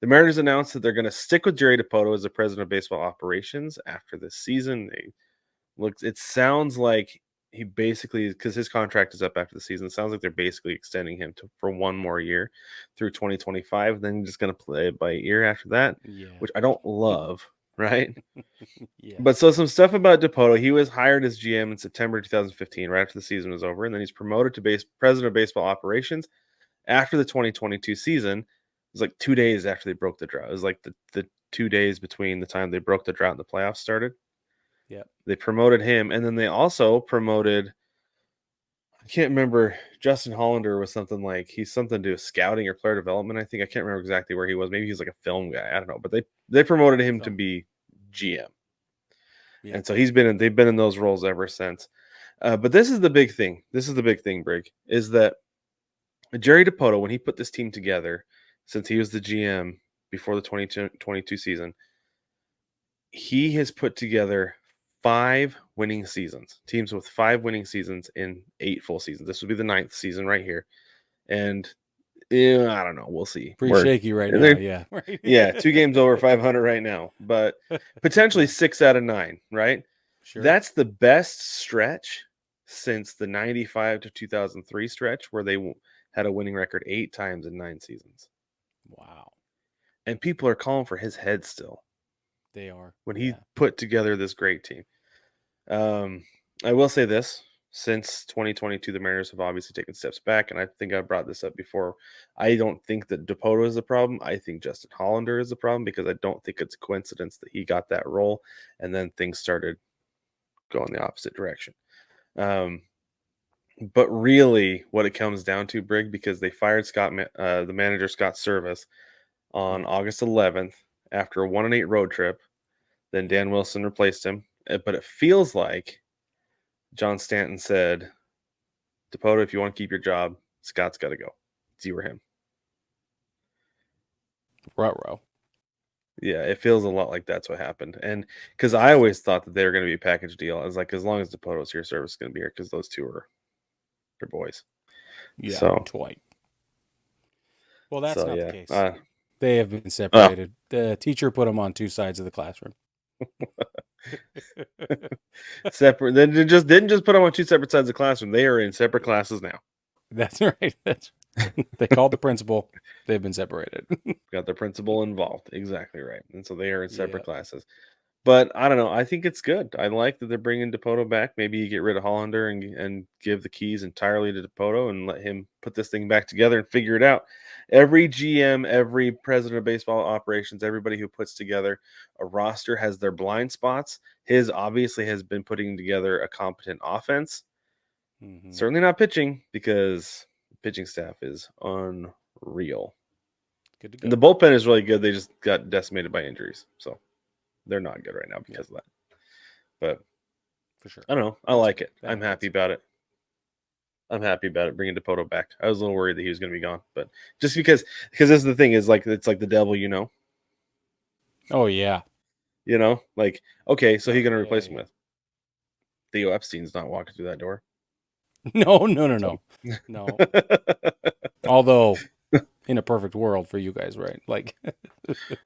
The Mariners announced that they're going to stick with Jerry Dipoto as the president of baseball operations after this season. It sounds like he basically, because his contract is up after the season, it sounds like they're basically extending him for one more year through 2025. Then he's just going to play it by ear after that, which I don't love, right? Yeah. But so some stuff about Dipoto. He was hired as GM in September 2015, right after the season was over, and then he's promoted to president of baseball operations after the 2022 season. It was like 2 days after they broke the drought. It was like the 2 days between the time they broke the drought and the playoffs started. Yeah. They promoted him, and then they also promoted, I can't remember, Justin Hollander was something like, he's something to do with scouting or player development, I think. I can't remember exactly where he was. Maybe he's like a film guy. I don't know. But they promoted him to be GM. Yeah. And so they've been in those roles ever since. But this is the big thing. Brig, is that Jerry Dipoto, when he put this team together, since he was the GM before the 2022 season, he has put together 5 winning seasons, teams with 5 winning seasons in 8 full seasons. This would be the 9th season right here. And I don't know. We'll see. Pretty shaky right now. Yeah. Yeah. 2 games over 500 right now, but potentially 6 out of 9, right? Sure. That's the best stretch since the 95 to 2003 stretch, where they had a winning record 8 times in 9 seasons. Wow. And people are calling for his head still. They are. When he put together this great team. I will say this. Since 2022, the Mariners have obviously taken steps back, and I think I brought this up before. I don't think that Dipoto is the problem. I think Justin Hollander is the problem, because I don't think it's a coincidence that he got that role, and then things started going the opposite direction. But really, what it comes down to, Brig, because they fired the manager Scott Service on August 11th after a 1-8 road trip. Then Dan Wilson replaced him. But it feels like John Stanton said, Dipoto, if you want to keep your job, Scott's got to go. It's you or him. Ruh-roh. Yeah, it feels a lot like that's what happened. And because I always thought that they were going to be a package deal. I was like, as long as Dipoto's here, Service is going to be here, because those two are their boys. Yeah, so Dwight. Well, that's not the case. They have been separated. The teacher put them on 2 sides of the classroom. Separate. They didn't just put them on 2 separate sides of the classroom. They are in separate classes now. That's right. They called the principal. They've been separated. Got the principal involved. Exactly right. And so they are in separate classes. But I don't know. I think it's good. I like that they're bringing Dipoto back. Maybe you get rid of Hollander and give the keys entirely to Dipoto and let him put this thing back together and figure it out. Every GM, every president of baseball operations, everybody who puts together a roster has their blind spots. His obviously has been putting together a competent offense. Mm-hmm. Certainly not pitching, because the pitching staff is unreal. Good to go. And the bullpen is really good. They just got decimated by injuries. So they're not good right now because of that. But for sure, I don't know. I like it. I'm happy about it. Bringing Dipoto back. I was a little worried that he was going to be gone, but just because this is the thing, is like, it's like the devil, Oh yeah. Like, okay, so he's going to replace him with Theo Epstein's not walking through that door. No. Although, in a perfect world for you guys, right? Like,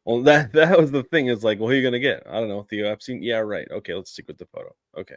well, that was the thing. Is like, well, who are you going to get? I don't know. Theo Epstein. Yeah, right. Okay, let's stick with Dipoto. Okay.